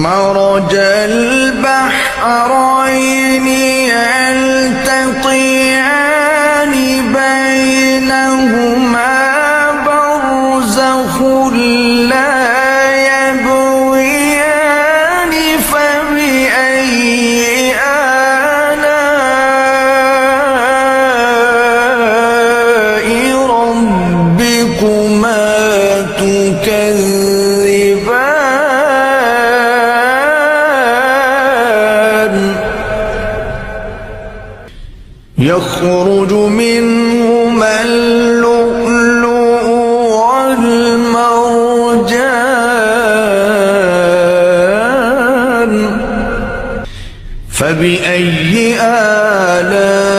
مرج البحرين يلتقيان بينهما برزخ لا يبغيان فبأي آلاء ربكما تكذبان يخرج منهما اللؤلؤ والمرجان فبأي آلاء